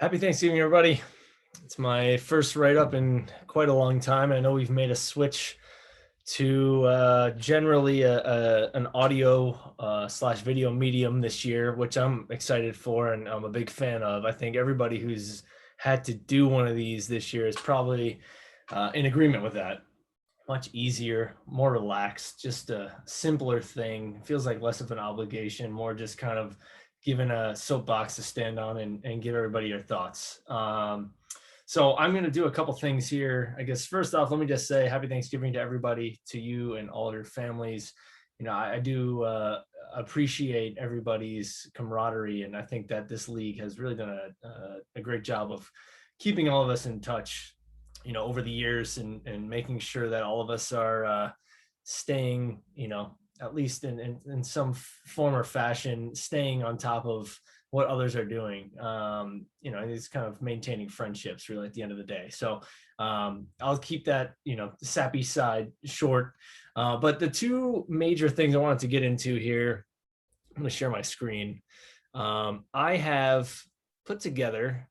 Happy Thanksgiving, everybody. It's my first write-up in quite a long time. I know we've made a switch to generally an audio slash video medium this year, which I'm excited for and I'm a big fan of. I think everybody who's had to do one of these this year is probably in agreement with that. Much easier, more relaxed, just a simpler thing. Feels like less of an obligation, more just kind of given a soapbox to stand on and give everybody your thoughts. So I'm going to do a couple things here. I guess first off, let me just say happy Thanksgiving to everybody, to you and all your families. You know, I do appreciate everybody's camaraderie, and I think that this league has really done a great job of keeping all of us in touch, you know, over the years and making sure that all of us are staying, you know, at least in some form or fashion, staying on top of what others are doing. You know, it's kind of maintaining friendships really at the end of the day. So I'll keep that, you know, sappy side short. But the two major things I wanted to get into here, I'm going to share my screen. I have put together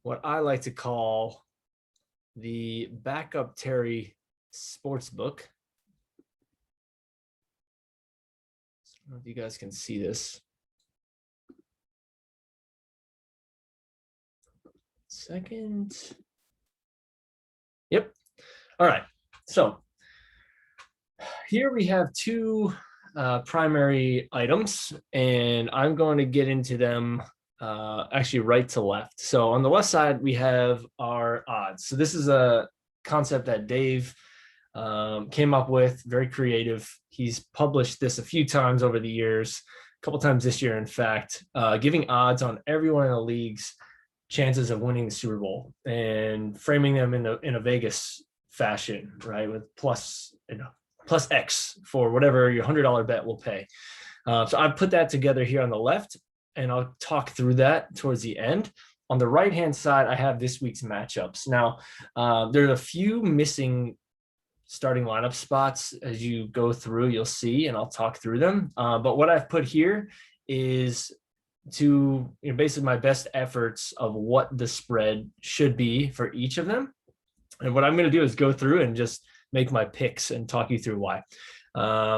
what I like to call the Backup Terry Sportsbook. I don't know if you guys can see this. Second. Yep. All right. So here we have two primary items, and I'm going to get into them actually right to left. So on the left side, we have our odds. So this is a concept that Dave came up with, very creative. He's published this a few times over the years, a couple times this year, in fact, giving odds on everyone in the league's chances of winning the Super Bowl and framing them in a Vegas fashion, right? With plus X for whatever your $100 bet will pay. So I've put that together here on the left, and I'll talk through that towards the end. On the right-hand side, I have this week's matchups. Now, there's a few missing starting lineup spots as you go through, you'll see, and I'll talk through them. But what I've put here is to, you know, basically my best efforts of what the spread should be for each of them. And what I'm going to do is go through and just make my picks and talk you through why.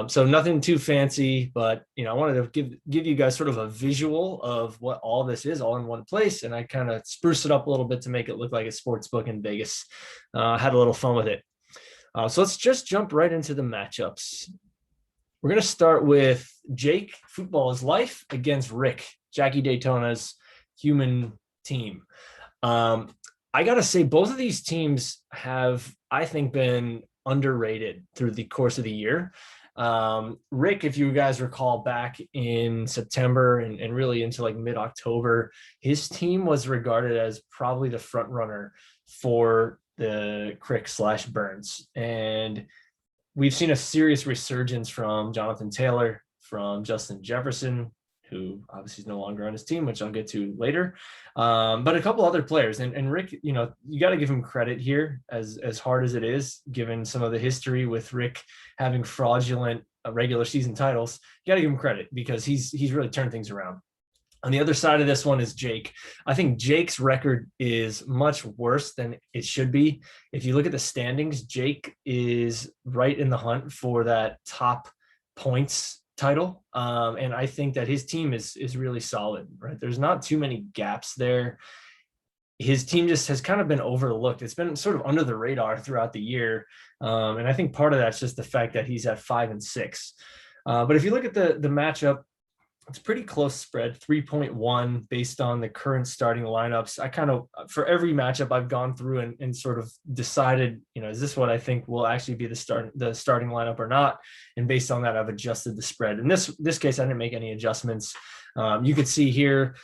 So nothing too fancy, but, you know, I wanted to give you guys sort of a visual of what all this is all in one place. And I kind of spruce it up a little bit to make it look like a sports book in Vegas. Had a little fun with it. So let's just jump right into the matchups. We're going to start with Jake, Football is Life, against Rick, Jackie Daytona's human team. I got to say, both of these teams have, I think, been underrated through the course of the year. Rick, if you guys recall back in September and really into like mid-October, his team was regarded as probably the front runner for the Crick/Burns. And we've seen a serious resurgence from Jonathan Taylor, from Justin Jefferson, who obviously is no longer on his team, which I'll get to later. But a couple other players. And Rick, you know, you got to give him credit here, as hard as it is, given some of the history with Rick having fraudulent regular season titles. You got to give him credit because he's really turned things around. On the other side of this one is Jake. I think Jake's record is much worse than it should be. If you look at the standings, Jake is right in the hunt for that top points title. And I think that his team is really solid, right? There's not too many gaps there. His team just has kind of been overlooked. It's been sort of under the radar throughout the year. And I think part of that's just the fact that he's at 5-6. But if you look at the matchup, it's pretty close spread, 3.1 based on the current starting lineups. I kind of, for every matchup, I've gone through and sort of decided, you know, is this what I think will actually be the starting lineup or not? And based on that, I've adjusted the spread. In this case, I didn't make any adjustments. You could see here,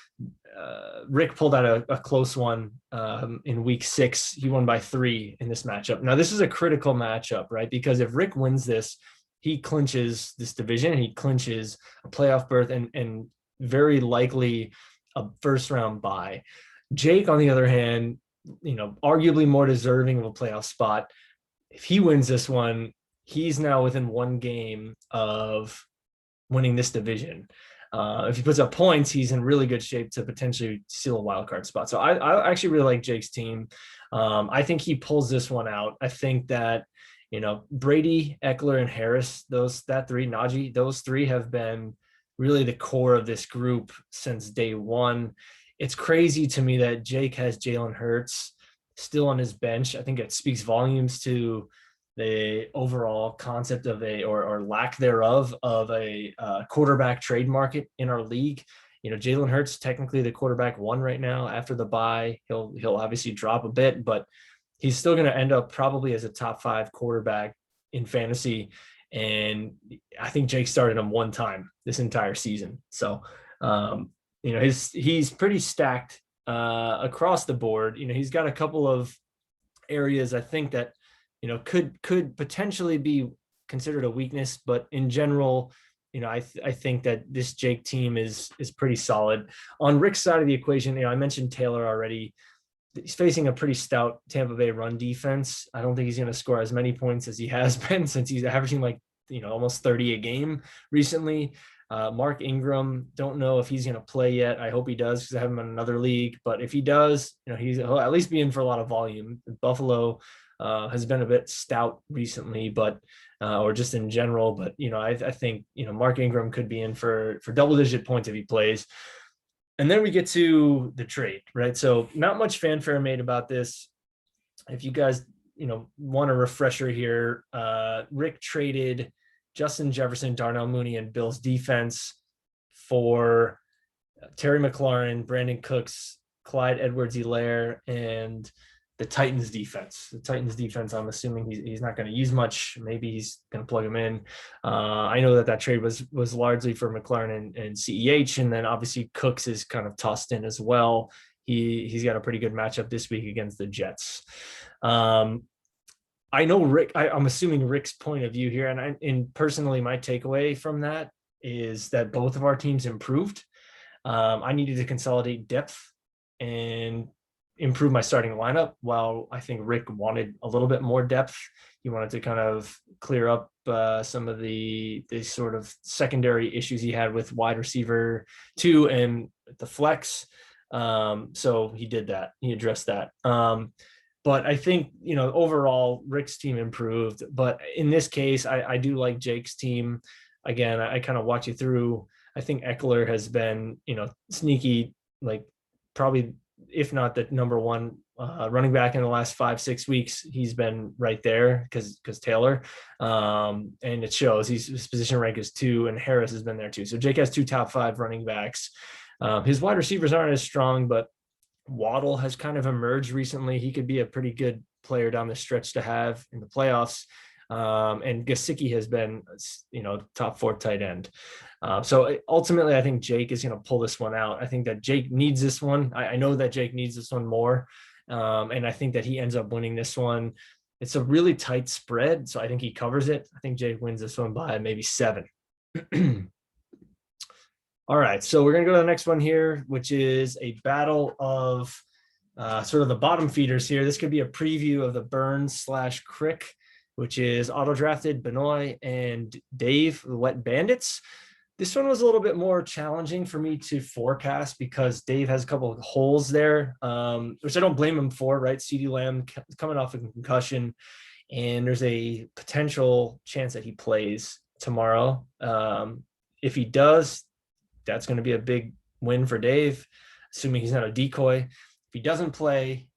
Rick pulled out a close one in week 6. He won by 3 in this matchup. Now, this is a critical matchup, right? Because if Rick wins this, he clinches this division, he clinches a playoff berth and very likely a first round bye. Jake, on the other hand, you know, arguably more deserving of a playoff spot. If he wins this one, he's now within one game of winning this division. If he puts up points, he's in really good shape to potentially steal a wild card spot. So I actually really like Jake's team. I think he pulls this one out. I think that, Brady, Eckler, and Harris, those three have been really the core of this group since day one. It's crazy to me that Jake has Jalen Hurts still on his bench. I think it speaks volumes to the overall concept of or lack thereof of a quarterback trade market in our league. Jalen Hurts technically the quarterback one right now after the bye. He'll obviously drop a bit, but he's still going to end up probably as a top 5 quarterback in fantasy. And I think Jake started him one time this entire season. So, he's pretty stacked across the board. He's got a couple of areas I think that, could potentially be considered a weakness, but in general, I think that this Jake team is pretty solid. On Rick's side of the equation, I mentioned Taylor already. He's facing a pretty stout Tampa Bay run defense. I don't think he's going to score as many points as he has been since he's averaging almost 30 a game recently. Mark Ingram, don't know if he's going to play yet. I hope he does because I have him in another league. But if he does, he'll at least be in for a lot of volume. Buffalo has been a bit stout recently, but or just in general. But I think Mark Ingram could be in for double-digit points if he plays. And then we get to the trade, right? So not much fanfare made about this. If you guys, want a refresher here, Rick traded Justin Jefferson, Darnell Mooney, and Bills defense for Terry McLaurin, Brandon Cooks, Clyde Edwards-Helaire, and the Titans defense. The Titans defense, I'm assuming he's not going to use much. Maybe he's going to plug him in. I know that trade was largely for McLaurin and CEH, and then obviously Cooks is kind of tossed in as well. He's got a pretty good matchup this week against the Jets. I know Rick. I'm assuming Rick's point of view here, and personally, my takeaway from that is that both of our teams improved. I needed to consolidate depth and improve my starting lineup, while I think Rick wanted a little bit more depth. He wanted to kind of clear up some of the sort of secondary issues he had with wide receiver 2 and the flex. So he did that. He addressed that. But I think, overall Rick's team improved. But in this case, I do like Jake's team. Again, I kind of walk you through. I think Eckler has been, sneaky, probably, if not the number one running back in the last 5-6 weeks. He's been right there because Taylor, and it shows. His position rank is 2, and Harris has been there too. So Jake has 2 top 5 running backs. His wide receivers aren't as strong, but Waddle has kind of emerged recently. He could be a pretty good player down the stretch to have in the playoffs. And Gesicki has been, top 4 tight end. So ultimately, I think Jake is going to pull this one out. I think that Jake needs this one. I know that Jake needs this one more. And I think that he ends up winning this one. It's a really tight spread, so I think he covers it. I think Jake wins this one by maybe 7. All right, so we're going to go to the next one here, which is a battle of sort of the bottom feeders here. This could be a preview of the Burns/Crick, which is auto-drafted Benoit and Dave, the Wet Bandits. This one was a little bit more challenging for me to forecast because Dave has a couple of holes there, which I don't blame him for, right? CeeDee Lamb coming off a concussion, and there's a potential chance that he plays tomorrow. If he does, that's going to be a big win for Dave, assuming he's not a decoy. If he doesn't play,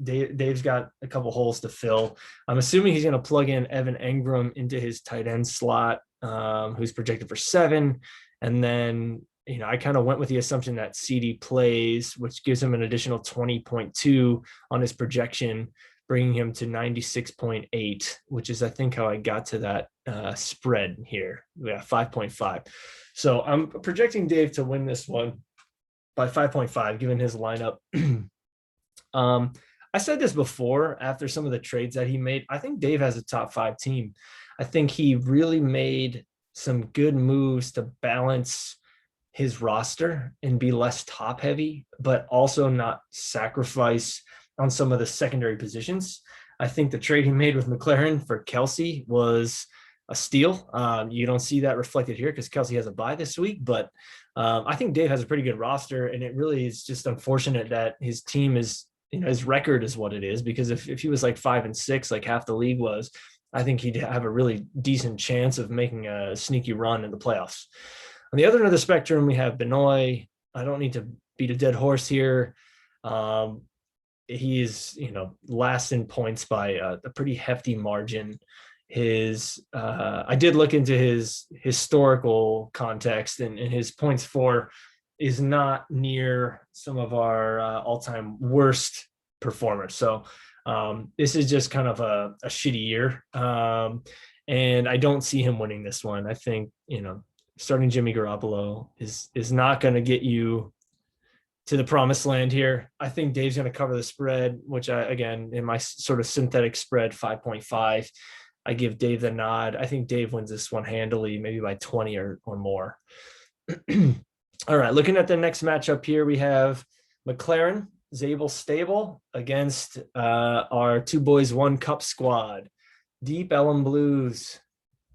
Dave's got a couple holes to fill. I'm assuming he's going to plug in Evan Engram into his tight end slot, who's projected for 7. And then, I kind of went with the assumption that CD plays, which gives him an additional 20.2 on his projection, bringing him to 96.8, which is, I think, how I got to that spread here. Yeah, 5.5. So I'm projecting Dave to win this one by 5.5, given his lineup. I said this before after some of the trades that he made. I think Dave has a top 5 team. I think he really made some good moves to balance his roster and be less top heavy, but also not sacrifice on some of the secondary positions. I think the trade he made with McLaurin for Kelsey was a steal. You don't see that reflected here because Kelsey has a bye this week, but I think Dave has a pretty good roster, and it really is just unfortunate that his team is, his record is what it is, because if he was like 5-6, like half the league was, I think he'd have a really decent chance of making a sneaky run in the playoffs. On the other end of the spectrum, we have Benoit. I don't need to beat a dead horse here. He is, last in points by a pretty hefty margin. I did look into his historical context, and his points for is not near some of our all-time worst performers. So this is just kind of a shitty year. And I don't see him winning this one. I think, starting Jimmy Garoppolo is not going to get you to the promised land here. I think Dave's going to cover the spread, which again, in my sort of synthetic spread, 5.5, I give Dave the nod. I think Dave wins this one handily, maybe by 20 or more. All right, looking at the next matchup here, we have McLaren, Zabel Stable against our Two Boys One Cup squad, Deep Ellum Blues.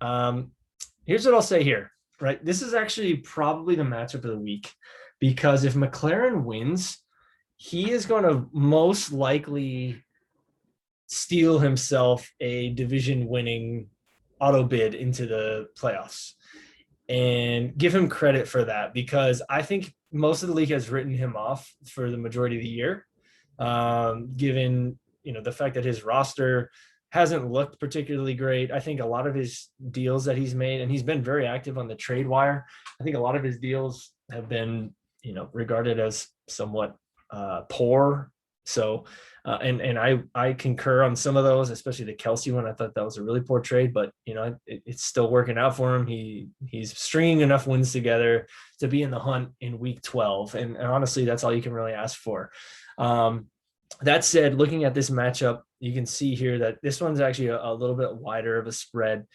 Here's what I'll say here, right? This is actually probably the matchup of the week, because if McLaren wins, he is going to most likely steal himself a division winning auto bid into the playoffs, and give him credit for that, because I think most of the league has written him off for the majority of the year, given the fact that his roster hasn't looked particularly great. I think a lot of his deals that he's made, and he's been very active on the trade wire, I think a lot of his deals have been regarded as somewhat poor. So and I concur on some of those, especially the Kelsey one. I thought that was a really poor trade, but it's still working out for him. He's stringing enough wins together to be in the hunt in week 12, and honestly, that's all you can really ask for. That said, looking at this matchup, you can see here that this one's actually a little bit wider of a spread.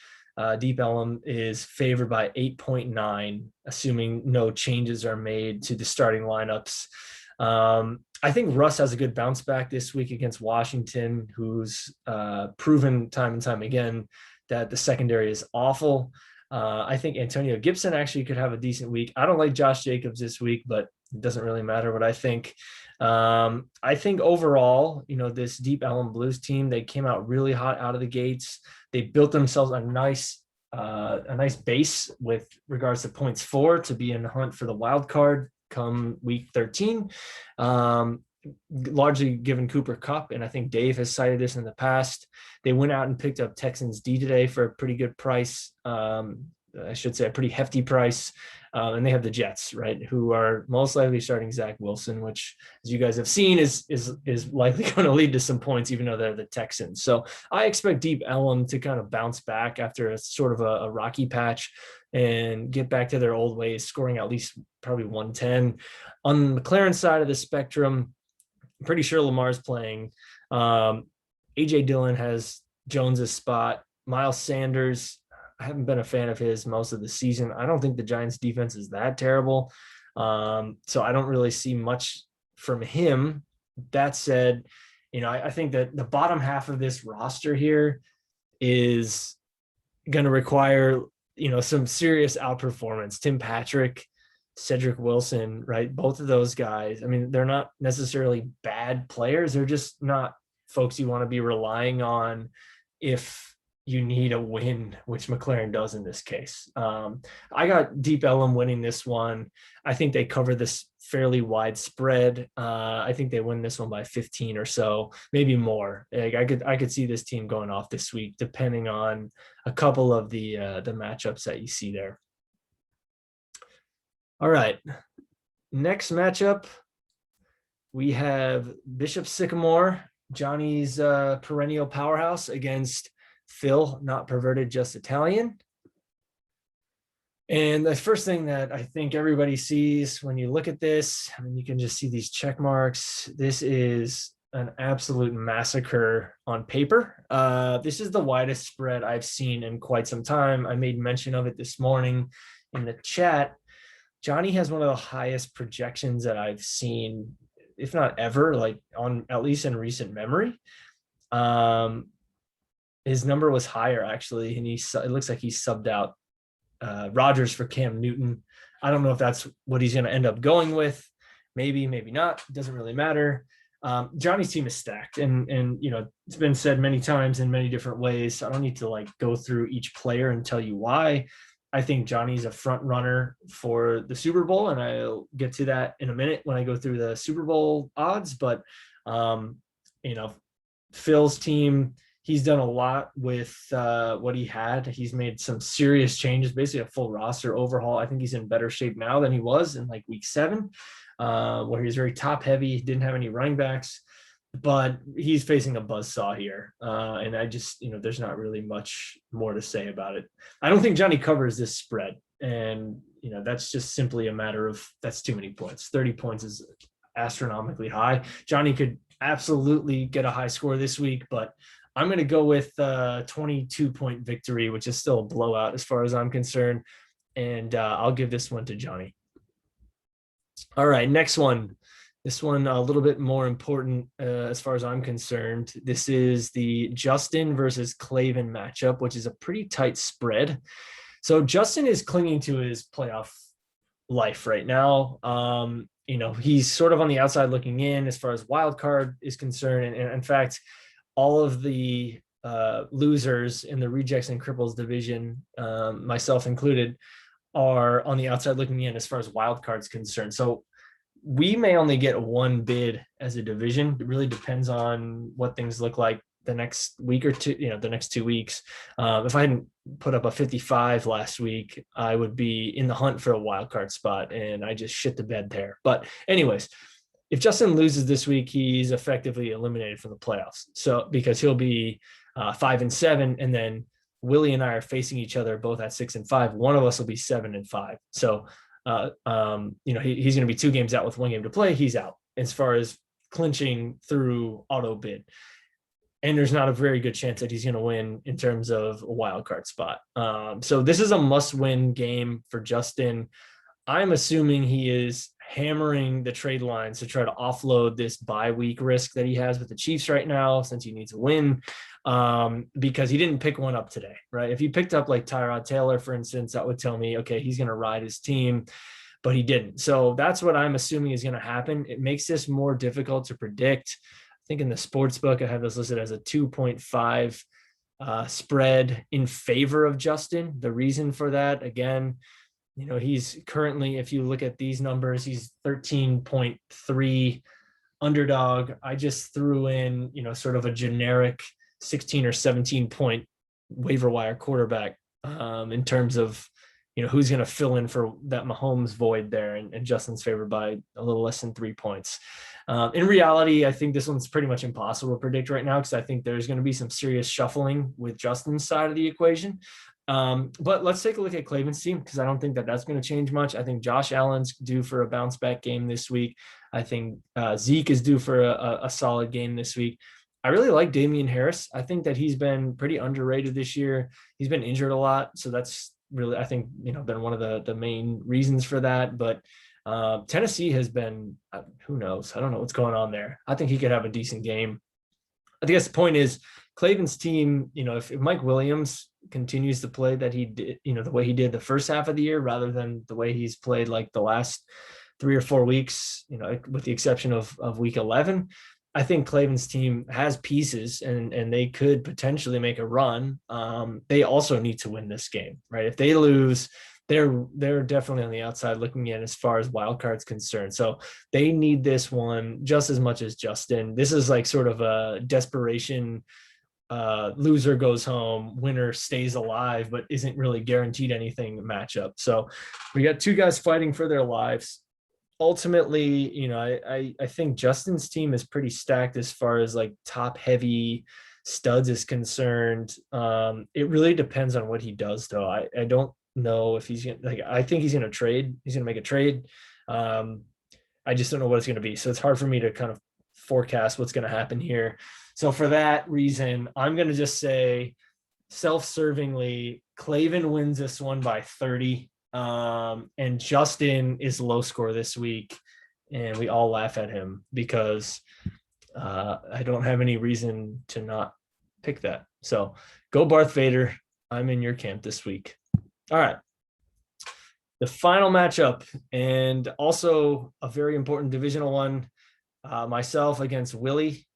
Deep Ellum is favored by 8.9, assuming no changes are made to the starting lineups. I think Russ has a good bounce back this week against Washington, who's proven time and time again that the secondary is awful. I think Antonio Gibson actually could have a decent week. I don't like Josh Jacobs this week, but it doesn't really matter what I think. I think overall, this Deep Ellum Blues team, they came out really hot out of the gates. They built themselves a nice base with regards to points for to be in the hunt for the wild card come week 13, largely given Cooper Kupp. And I think Dave has cited this in the past. They went out and picked up Texans D today for a pretty good price. I should say a pretty hefty price. And they have the Jets, right, who are most likely starting Zach Wilson, which, as you guys have seen, is likely going to lead to some points, even though they're the Texans. So I expect Deep Ellum to kind of bounce back after a sort of a rocky patch and get back to their old ways, scoring at least probably 110. On the McLaren side of the spectrum, I'm pretty sure Lamar's playing. A.J. Dillon has Jones's spot. Miles Sanders, I haven't been a fan of his most of the season. I don't think the Giants defense is that terrible. So I don't really see much from him. That said, I think that the bottom half of this roster here is going to require, some serious outperformance. Tim Patrick, Cedric Wilson, right? Both of those guys, I mean, they're not necessarily bad players. They're just not folks you want to be relying on if you need a win, which McLaren does in this case. I got Deep Ellum winning this one. I think they cover this fairly wide spread. I think they win this one by 15 or so, maybe more. Like I could see this team going off this week, depending on a couple of the matchups that you see there. All right, next matchup, we have Bishop Sycamore, Johnny's perennial powerhouse, against Phil, not perverted, just Italian. And the first thing that I think everybody sees when you look at this, I mean, you can just see these check marks. This is an absolute massacre on paper. This is the widest spread I've seen in quite some time. I made mention of it this morning in the chat. Johnny has one of the highest projections that I've seen, if not ever, like on at least in recent memory. his number was higher actually, and it looks like he subbed out Rodgers for Cam Newton. I don't know if that's what he's going to end up going with. Maybe, maybe not. It doesn't really matter. Johnny's team is stacked, and it's been said many times in many different ways. So I don't need to like go through each player and tell you why. I think Johnny's a front runner for the Super Bowl, and I'll get to that in a minute when I go through the Super Bowl odds. But um, Phil's team, he's done a lot with what he had. He's made some serious changes, basically a full roster overhaul. I think he's in better shape now than he was in like week 7, where he was very top heavy, didn't have any running backs, but he's facing a buzzsaw here. And I just, there's not really much more to say about it. I don't think Johnny covers this spread. And, that's just simply a matter of that's too many points. 30 points is astronomically high. Johnny could absolutely get a high score this week, but I'm going to go with 22-point victory, which is still a blowout as far as I'm concerned. And I'll give this one to Johnny. All right, next one. This one a little bit more important as far as I'm concerned. This is the Justin versus Clavin matchup, which is a pretty tight spread. So Justin is clinging to his playoff life right now. He's sort of on the outside looking in as far as wild card is concerned. And in fact, all of the losers in the rejects and cripples division, myself included, are on the outside looking in as far as wild cards concerned. So we may only get one bid as a division. It really depends on what things look like the next week or two, the next 2 weeks. If I hadn't put up a 55 last week, I would be in the hunt for a wild card spot, and I just shit the bed there. But anyways, if Justin loses this week, he's effectively eliminated from the playoffs. So because he'll be 5-7, and then Willie and I are facing each other both at 6-5. One of us will be 7-5. So he's going to be 2 games out with 1 game to play. He's out as far as clinching through auto bid. And there's not a very good chance that he's going to win in terms of a wild card spot. So this is a must-win game for Justin. I'm assuming he is hammering the trade lines to try to offload this bye week risk that he has with the Chiefs right now, since he needs a win, because he didn't pick one up today, right? If he picked up like Tyrod Taylor, for instance, that would tell me, okay, he's going to ride his team, but he didn't. So that's what I'm assuming is going to happen. It makes this more difficult to predict. I think in the sports book, I have this listed as a 2.5 spread in favor of Justin. The reason for that, again, he's currently, if you look at these numbers, he's 13.3 underdog. I just threw in, sort of a generic 16 or 17 point waiver wire quarterback in terms of, who's going to fill in for that Mahomes void there. And Justin's favored by a little less than 3 points. In reality, I think this one's pretty much impossible to predict right now, because I think there's going to be some serious shuffling with Justin's side of the equation. But let's take a look at Clavin's team, because I don't think that that's going to change much. I think Josh Allen's due for a bounce back game this week. I think Zeke is due for a solid game this week. I really like Damian Harris. I think that he's been pretty underrated this year. He's been injured a lot, so that's really, I think, been one of the main reasons for that. But Tennessee has been, who knows? I don't know what's going on there. I think he could have a decent game. I guess the point is, Clavin's team, if Mike Williams continues to play that he did, the way he did the first half of the year, rather than the way he's played like the last 3 or 4 weeks, with the exception of week 11, I think Clavin's team has pieces and they could potentially make a run. They also need to win this game, right? If they lose, they're definitely on the outside looking in as far as wild cards concerned. So they need this one just as much as Justin. This is like sort of a desperation, loser goes home, winner stays alive, but isn't really guaranteed anything matchup. So we got 2 guys fighting for their lives. Ultimately, I think Justin's team is pretty stacked as far as like top heavy studs is concerned. It really depends on what he does, though. I don't know if he's gonna, I think he's gonna trade. He's gonna make a trade. I just don't know what it's gonna be. So it's hard for me to kind of forecast what's gonna happen here. So for that reason, I'm gonna just say self-servingly, Clavin wins this one by 30. And Justin is low score this week, and we all laugh at him because I don't have any reason to not pick that. So go Darth Vader. I'm in your camp this week. All right. The final matchup, and also a very important divisional one, myself against Willie.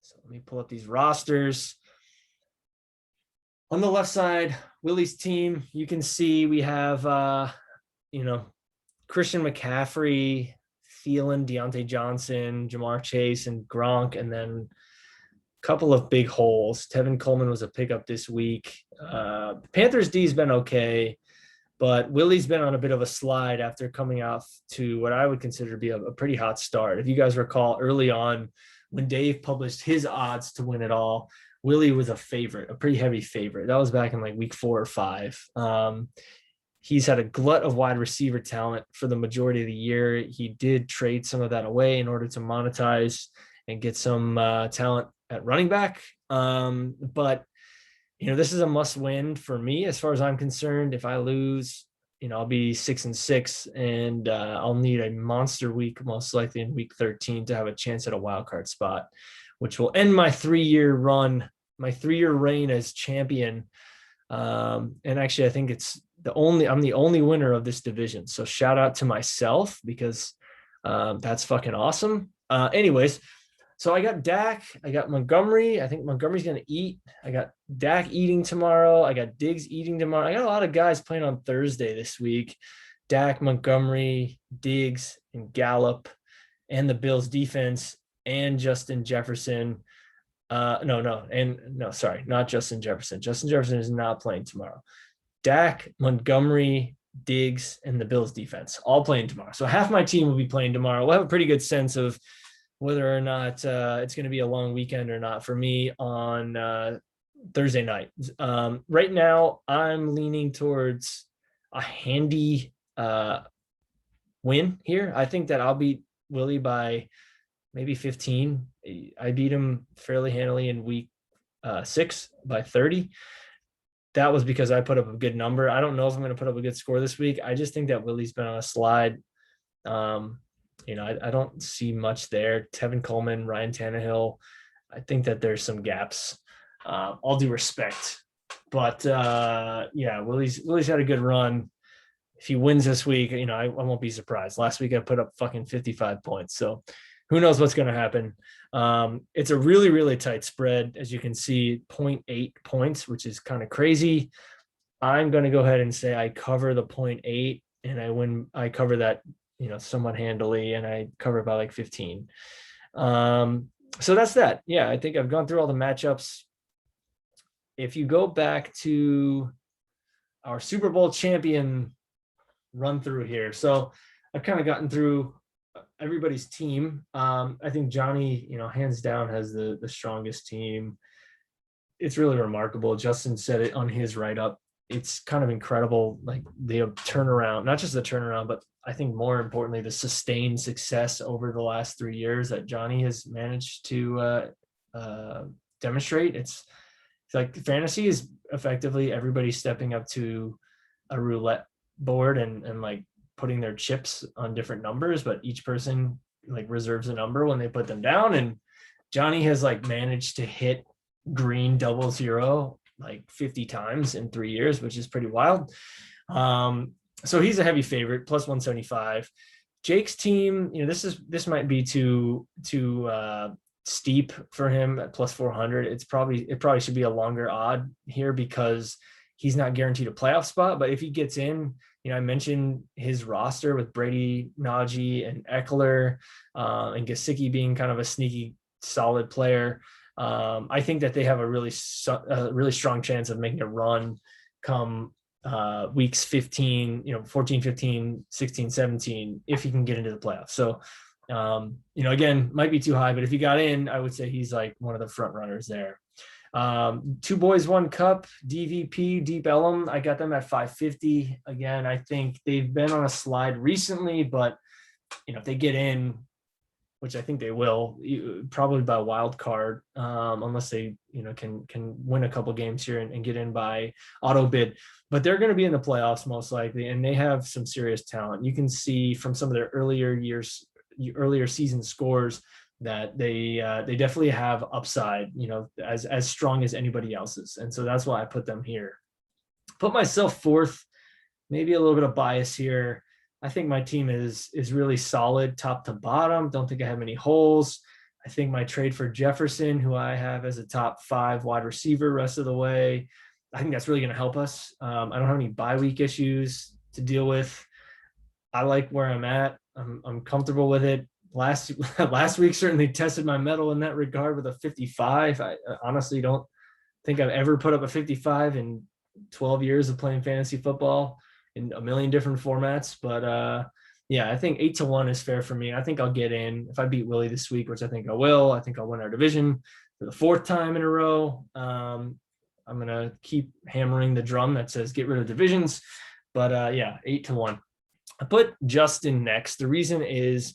So let me pull up these rosters. On the left side, Willie's team, you can see we have, Christian McCaffrey, Thielen, Deontay Johnson, Jamar Chase, and Gronk, and then a couple of big holes. Tevin Coleman was a pickup this week. Panthers D's been okay, but Willie's been on a bit of a slide after coming off to what I would consider to be a pretty hot start. If you guys recall early on when Dave published his odds to win it all, Willie was a favorite, a pretty heavy favorite. That was back in like week 4 or 5. He's had a glut of wide receiver talent for the majority of the year. He did trade some of that away in order to monetize and get some talent at running back. But this is a must win for me as far as I'm concerned. If I lose, I'll be 6-6, and I'll need a monster week, most likely in week 13, to have a chance at a wild card spot, which will end my 3-year run, my 3-year reign as champion. And actually, I think I'm the only winner of this division. So shout out to myself, because that's fucking awesome. Anyways, so I got Dak, I got Montgomery. I think Montgomery's going to eat. I got Dak eating tomorrow. I got Diggs eating tomorrow. I got a lot of guys playing on Thursday this week. Dak, Montgomery, Diggs, and Gallup, and the Bills defense, and Justin Jefferson. Not Justin Jefferson. Justin Jefferson is not playing tomorrow. Dak, Montgomery, Diggs, and the Bills defense all playing tomorrow. So half my team will be playing tomorrow. We'll have a pretty good sense of whether or not it's going to be a long weekend or not for me on Thursday night. Right now, I'm leaning towards a handy win here. I think that I'll beat Willie by maybe 15. I beat him fairly handily in week 6 by 30. That was because I put up a good number. I don't know if I'm going to put up a good score this week. I just think that Willie's been on a slide. I don't see much there. Tevin Coleman, Ryan Tannehill. I think that there's some gaps. All due respect, but Willie's had a good run. If he wins this week, I won't be surprised. Last week I put up fucking 55 points. So who knows what's going to happen. It's a really, really tight spread. As you can see, 0.8 points, which is kind of crazy. I'm going to go ahead and say I cover the 0.8, and I cover that, somewhat handily, and I cover it by like 15. So that's that. Yeah, I think I've gone through all the matchups. If you go back to our Super Bowl champion run through here. So I've kind of gotten through everybody's team. I think Johnny, hands down has the strongest team. It's really remarkable. Justin said it on his write-up. It's kind of incredible, like the turnaround, not just the turnaround, but I think more importantly, the sustained success over the last 3 years that Johnny has managed to demonstrate. It's like fantasy is effectively everybody stepping up to a roulette board and like putting their chips on different numbers, but each person like reserves a number when they put them down. And Johnny has like managed to hit green 000 like 50 times in 3 years, which is pretty wild. So he's a heavy favorite, plus 175. Jake's team, this might be too steep for him at plus 400. It probably should be a longer odd here because he's not guaranteed a playoff spot. But if he gets in, I mentioned his roster with Brady, Najee, and Eckler, and Gesicki being kind of a sneaky solid player. I think that they have a really strong chance of making a run come weeks 15, 14, 15, 16, 17, if he can get into the playoffs. So, again, might be too high, but if he got in, I would say he's like one of the front runners there. 2 boys, 1 cup, DVP, Deep Ellum. I got them at 550. Again, I think they've been on a slide recently, but if they get in, which I think they will, probably by wild card, unless they, can win a couple games here and get in by auto bid. But they're going to be in the playoffs most likely, and they have some serious talent. You can see from some of their earlier season scores, that they definitely have upside, as strong as anybody else's. And so that's why I put them here. Put myself fourth, maybe a little bit of bias here. I think my team is really solid top to bottom. Don't think I have any holes. I think my trade for Jefferson, who I have as a top 5 wide receiver rest of the way, I think that's really going to help us. I don't have any bye week issues to deal with. I like where I'm at. I'm comfortable with it. Last week certainly tested my mettle in that regard with a 55. I honestly don't think I've ever put up a 55 in 12 years of playing fantasy football in a million different formats. But yeah, I think 8-1 is fair for me. I think I'll get in if I beat Willie this week, which I think I will. I think I'll win our division for the 4th time in a row. I'm gonna keep hammering the drum that says get rid of divisions. But yeah, 8-1. I put Justin next. The reason is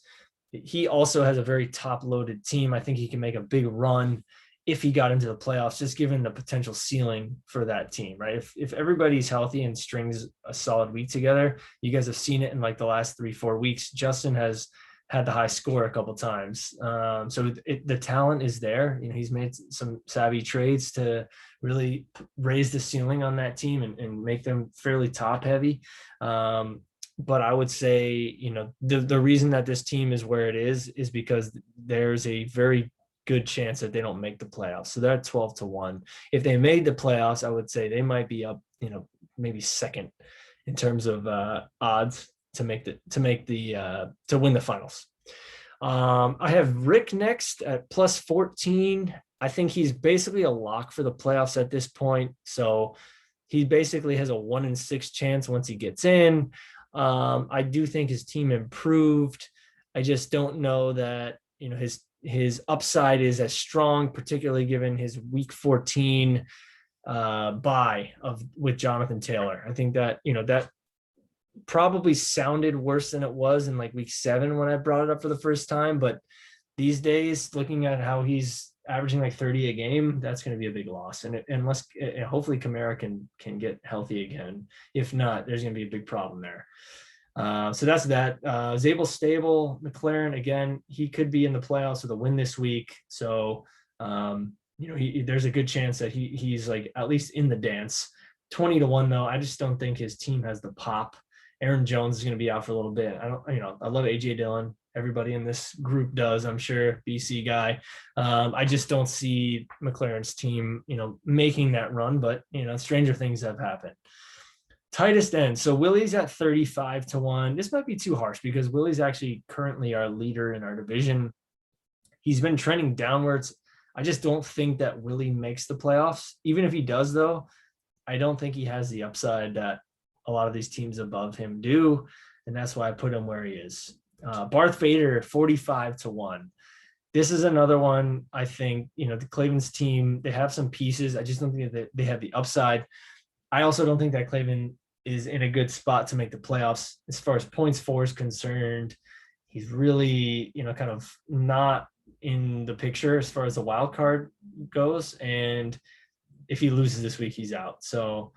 he also has a very top loaded team. I think he can make a big run if he got into the playoffs, just given the potential ceiling for that team, right? If everybody's healthy and strings a solid week together, you guys have seen it in like the last 3-4 weeks. Justin has had the high score a couple times. So the talent is there. He's made some savvy trades to really raise the ceiling on that team and make them fairly top heavy. But I would say, the reason that this team is where it is because there's a very good chance that they don't make the playoffs. So they're at 12-1. If they made the playoffs, I would say they might be up, maybe second in terms of odds to win the finals. I have Rick next at plus 14. I think he's basically a lock for the playoffs at this point. So he basically has a 1 in 6 chance once he gets in. I do think his team improved. I just don't know that, his upside is as strong, particularly given his week 14 bye with Jonathan Taylor. I think that, that probably sounded worse than it was in like week 7 when I brought it up for the first time. But these days, looking at how he's averaging like 30 a game, that's going to be a big loss. And unless hopefully Kamara can get healthy again. If not, there's going to be a big problem there. So that's that. Zabel Stable, McLaren, again, he could be in the playoffs with a win this week. So, there's a good chance that he's like at least in the dance. 20-1 though, I just don't think his team has the pop. Aaron Jones is going to be out for a little bit. I love AJ Dillon. Everybody in this group does, I'm sure. BC guy. I just don't see McLaren's team, making that run, but stranger things have happened. Tightest end. So Willie's at 35-1. This might be too harsh because Willie's actually currently our leader in our division. He's been trending downwards. I just don't think that Willie makes the playoffs. Even if he does, though, I don't think he has the upside that a lot of these teams above him do. And that's why I put him where he is. Barth Vader, 45-1. This is another one. I think, the Clavin's team, they have some pieces. I just don't think that they have the upside. I also don't think that Clavin is in a good spot to make the playoffs as far as points for is concerned. He's really, kind of not in the picture as far as the wild card goes. And if he loses this week, he's out. So,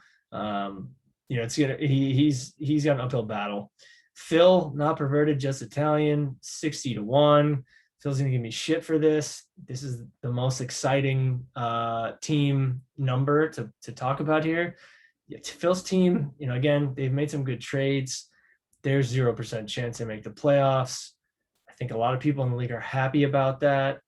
he's got an uphill battle. Phil, not perverted, just Italian, 60-1. Phil's going to give me shit for this. This is the most exciting team number to talk about here. Yeah, Phil's team, again, they've made some good trades. There's 0% chance they make the playoffs. I think a lot of people in the league are happy about that.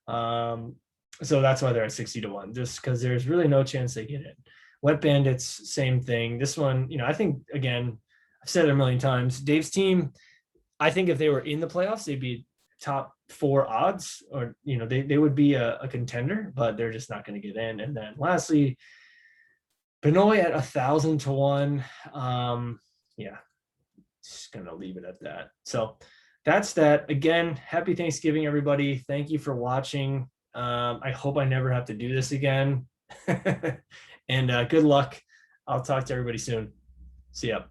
So that's why they're at 60-1, just because there's really no chance they get in. Wet Bandits, same thing. This one, I think, again, I've said it a million times, Dave's team, I think if they were in the playoffs, they'd be top 4 odds, or, they would be a contender, but they're just not going to get in. And then lastly, Benoit at 1,000-1. Yeah, just going to leave it at that. So that's that. Again, happy Thanksgiving, everybody. Thank you for watching. I hope I never have to do this again. And good luck. I'll talk to everybody soon. See ya.